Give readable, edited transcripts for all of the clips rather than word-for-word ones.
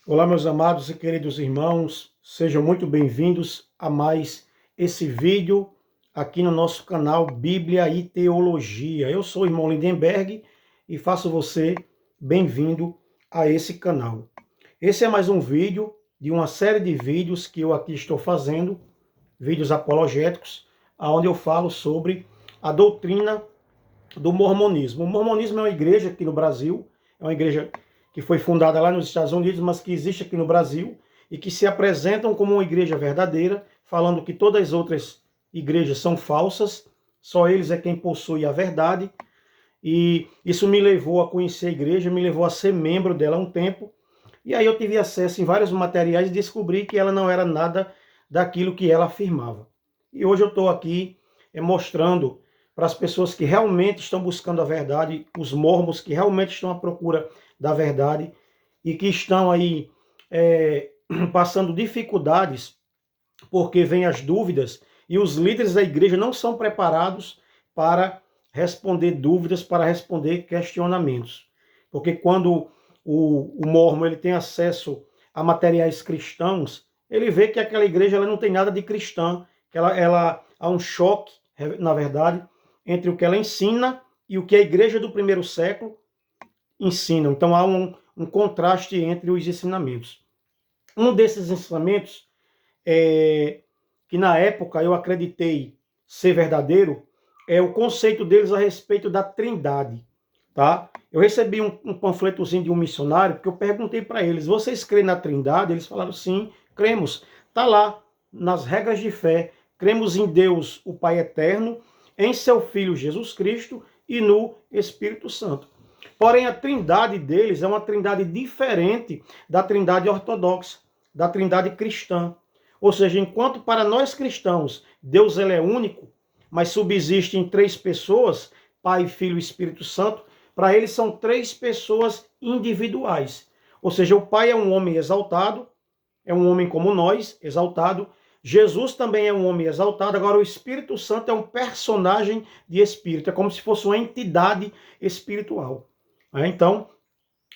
Olá, meus amados e queridos irmãos, sejam muito bem-vindos a mais esse vídeo aqui no nosso canal Bíblia e Teologia. Eu sou o irmão Lindenberg e faço você bem-vindo a esse canal. Esse é mais um vídeo de uma série de vídeos que eu aqui estou fazendo, vídeos apologéticos, onde eu falo sobre a doutrina do mormonismo. O mormonismo é uma igreja aqui no Brasil, é uma igreja que foi fundada lá nos Estados Unidos, mas que existe aqui no Brasil e que se apresentam como uma igreja verdadeira, falando que todas as outras igrejas são falsas, só eles é quem possui a verdade. E isso me levou a conhecer a igreja, me levou a ser membro dela há um tempo. E aí eu tive acesso em vários materiais e descobri que ela não era nada daquilo que ela afirmava. E hoje eu estou aqui mostrando para as pessoas que realmente estão buscando a verdade, os mormons que realmente estão à procura da verdade e que estão aí passando dificuldades porque vêm as dúvidas e os líderes da igreja não são preparados para responder dúvidas, para responder questionamentos. Porque quando o mormon ele tem acesso a materiais cristãos, ele vê que aquela igreja ela não tem nada de cristã, que ela há um choque, na verdade, entre o que ela ensina e o que a igreja do primeiro século ensina. Então há um contraste entre os ensinamentos. Um desses ensinamentos, que na época eu acreditei ser verdadeiro, é o conceito deles a respeito da Trindade. Tá? Eu recebi um panfletozinho de um missionário que eu perguntei para eles, vocês creem na Trindade? Eles falaram sim, cremos. Está lá nas regras de fé, cremos em Deus, o Pai Eterno, em seu Filho Jesus Cristo e no Espírito Santo. Porém, a trindade deles é uma trindade diferente da trindade ortodoxa, da trindade cristã. Ou seja, enquanto para nós cristãos Deus ele é único, mas subsiste em três pessoas, Pai, Filho e Espírito Santo, para eles são três pessoas individuais. Ou seja, o Pai é um homem exaltado, é um homem como nós, exaltado. Jesus também é um homem exaltado. Agora, o Espírito Santo é um personagem de espírito. É como se fosse uma entidade espiritual. Então,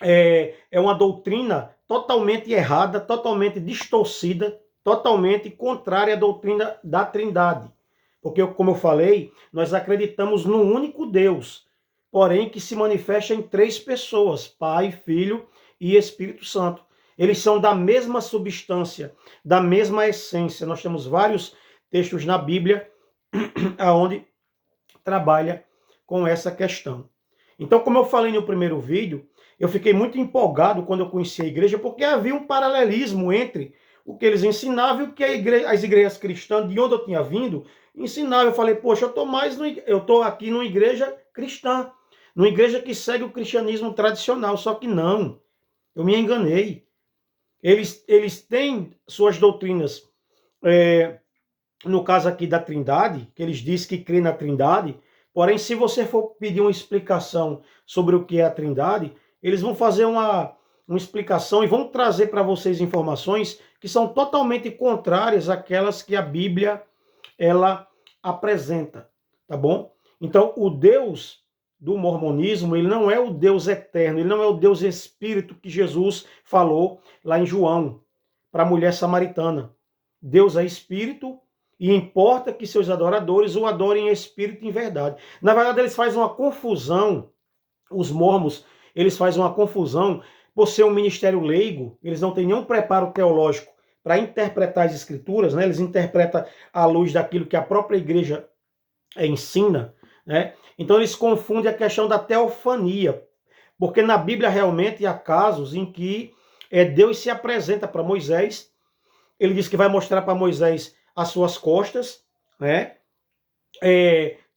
é uma doutrina totalmente errada, totalmente distorcida, totalmente contrária à doutrina da Trindade. Porque, como eu falei, nós acreditamos no único Deus, porém que se manifesta em três pessoas, Pai, Filho e Espírito Santo. Eles são da mesma substância, da mesma essência. Nós temos vários textos na Bíblia onde trabalha com essa questão. Então, como eu falei no primeiro vídeo, eu fiquei muito empolgado quando eu conheci a igreja, porque havia um paralelismo entre o que eles ensinavam e o que as igrejas cristãs, de onde eu tinha vindo, ensinavam. Eu falei, poxa, eu estou aqui numa igreja cristã, numa igreja que segue o cristianismo tradicional, só que não, eu me enganei. Eles têm suas doutrinas, no caso aqui da Trindade, que eles dizem que crê na Trindade, porém, se você for pedir uma explicação sobre o que é a Trindade, eles vão fazer uma explicação e vão trazer para vocês informações que são totalmente contrárias àquelas que a Bíblia ela apresenta, tá bom? Então, o Deus do mormonismo, ele não é o Deus eterno, ele não é o Deus Espírito que Jesus falou lá em João, para a mulher samaritana. Deus é Espírito e importa que seus adoradores o adorem em espírito e em verdade. Na verdade, eles fazem uma confusão, os mormons, eles fazem uma confusão por ser um ministério leigo, eles não têm nenhum preparo teológico para interpretar as escrituras, né? Eles interpretam à luz daquilo que a própria igreja ensina, né? Então eles confundem a questão da teofania, porque na Bíblia realmente há casos em que Deus se apresenta para Moisés, ele diz que vai mostrar para Moisés as suas costas, né?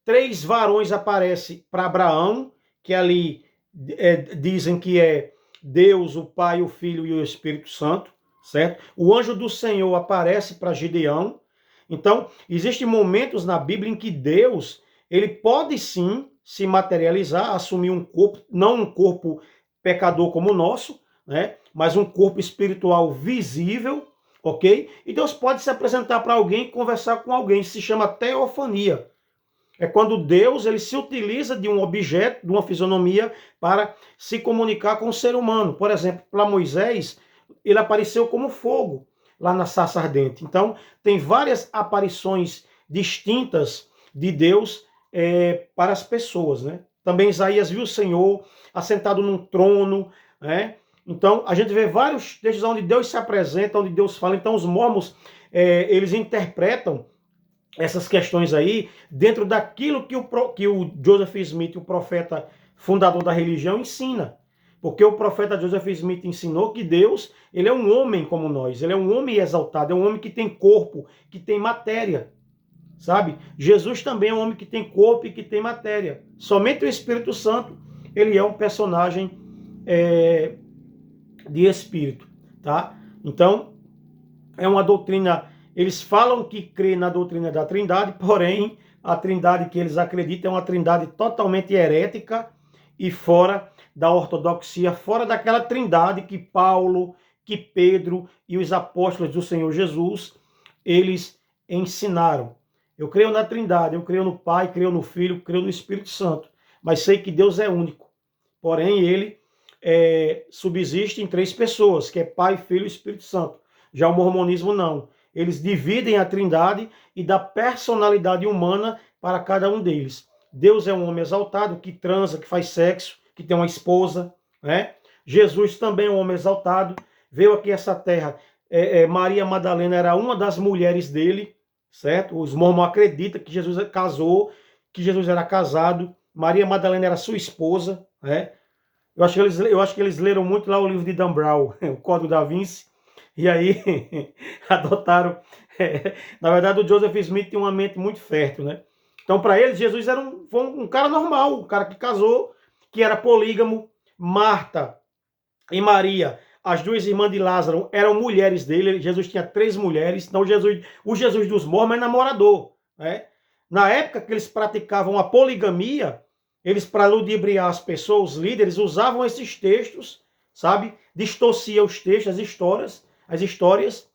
Três varões aparecem para Abraão, que ali dizem que é Deus, o Pai, o Filho e o Espírito Santo, certo? O anjo do Senhor aparece para Gideão. Então, existem momentos na Bíblia em que Deus, ele pode sim se materializar, assumir um corpo, não um corpo pecador como o nosso, né? Mas um corpo espiritual visível, ok? E Deus pode se apresentar para alguém e conversar com alguém, isso se chama teofania. É quando Deus ele se utiliza de um objeto, de uma fisionomia, para se comunicar com o ser humano. Por exemplo, para Moisés, ele apareceu como fogo lá na sarça ardente. Então, tem várias aparições distintas de Deus para as pessoas, né? Também Isaías viu o Senhor assentado num trono, né? Então, a gente vê vários textos onde Deus se apresenta, onde Deus fala. Então, os mormons, eles interpretam essas questões aí dentro daquilo que o Joseph Smith, o profeta fundador da religião, ensina. Porque o profeta Joseph Smith ensinou que Deus, ele é um homem como nós, ele é um homem exaltado, é um homem que tem corpo, que tem matéria, sabe? Jesus também é um homem que tem corpo e que tem matéria. Somente o Espírito Santo, ele é um personagem de espírito, tá? Então, é uma doutrina, eles falam que crê na doutrina da Trindade, porém, a Trindade que eles acreditam é uma Trindade totalmente herética e fora da ortodoxia, fora daquela Trindade que Paulo, que Pedro e os apóstolos do Senhor Jesus, eles ensinaram. Eu creio na Trindade, eu creio no Pai, creio no Filho, creio no Espírito Santo, mas sei que Deus é único. Porém, ele subsiste em 3 pessoas, que é Pai, Filho e Espírito Santo. Já o mormonismo não. Eles dividem a Trindade e dá personalidade humana para cada um deles. Deus é um homem exaltado que transa, que faz sexo, que tem uma esposa, né? Jesus também é um homem exaltado, veio aqui a essa terra. Maria Madalena era uma das mulheres dele, certo? Os mormons acreditam que Jesus casou, que Jesus era casado. Maria Madalena era sua esposa, né? Eu acho que eles leram muito lá o livro de Dan Brown, o Código da Vinci, e aí adotaram. Na verdade, o Joseph Smith tinha uma mente muito fértil, né? Então, para eles, Jesus era um cara normal, um cara que casou, que era polígamo. Marta e Maria, as 2 irmãs de Lázaro, eram mulheres dele. Jesus tinha 3 mulheres. Então, o Jesus dos mormons é namorador, né? Na época que eles praticavam a poligamia, eles, para ludibriar as pessoas, os líderes, usavam esses textos, sabe? Distorcia os textos, as histórias,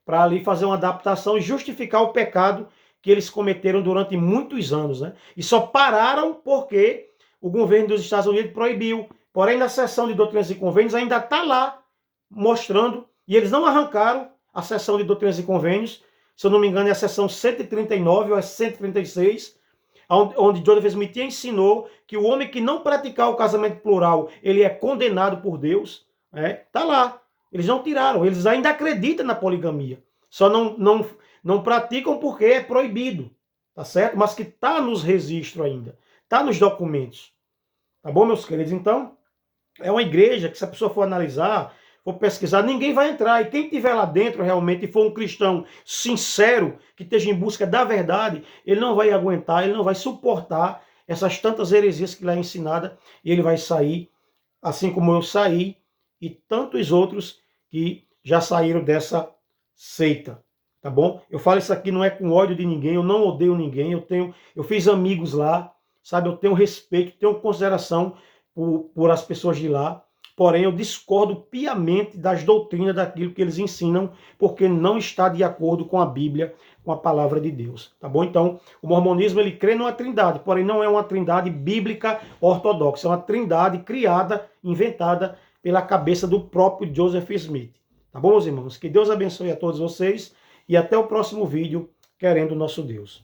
para ali fazer uma adaptação e justificar o pecado que eles cometeram durante muitos anos, né? E só pararam porque o governo dos Estados Unidos proibiu. Porém, na seção de doutrinas e convênios ainda está lá mostrando, e eles não arrancaram a seção de doutrinas e convênios, se eu não me engano é a seção 139 ou é 136, onde Joseph Smith ensinou que o homem que não praticar o casamento plural, ele é condenado por Deus, tá lá. Eles não tiraram, eles ainda acreditam na poligamia. Só não praticam porque é proibido, tá certo? Mas que tá nos registros ainda, tá nos documentos. Tá bom, meus queridos? Então, é uma igreja que se a pessoa for analisar, for pesquisar, ninguém vai entrar. E quem estiver lá dentro realmente e for um cristão sincero, que esteja em busca da verdade, ele não vai aguentar, ele não vai suportar essas tantas heresias que lá é ensinada, e ele vai sair, assim como eu saí, e tantos outros que já saíram dessa seita. Tá bom? Eu falo isso aqui não é com ódio de ninguém, eu não odeio ninguém, eu fiz amigos lá, sabe? Eu tenho respeito, tenho consideração por as pessoas de lá. Porém, eu discordo piamente das doutrinas daquilo que eles ensinam, porque não está de acordo com a Bíblia, com a palavra de Deus, tá bom? Então, o mormonismo, ele crê numa trindade, porém não é uma trindade bíblica ortodoxa, é uma trindade criada, inventada pela cabeça do próprio Joseph Smith. Tá bom, meus irmãos? Que Deus abençoe a todos vocês e até o próximo vídeo, querendo o nosso Deus.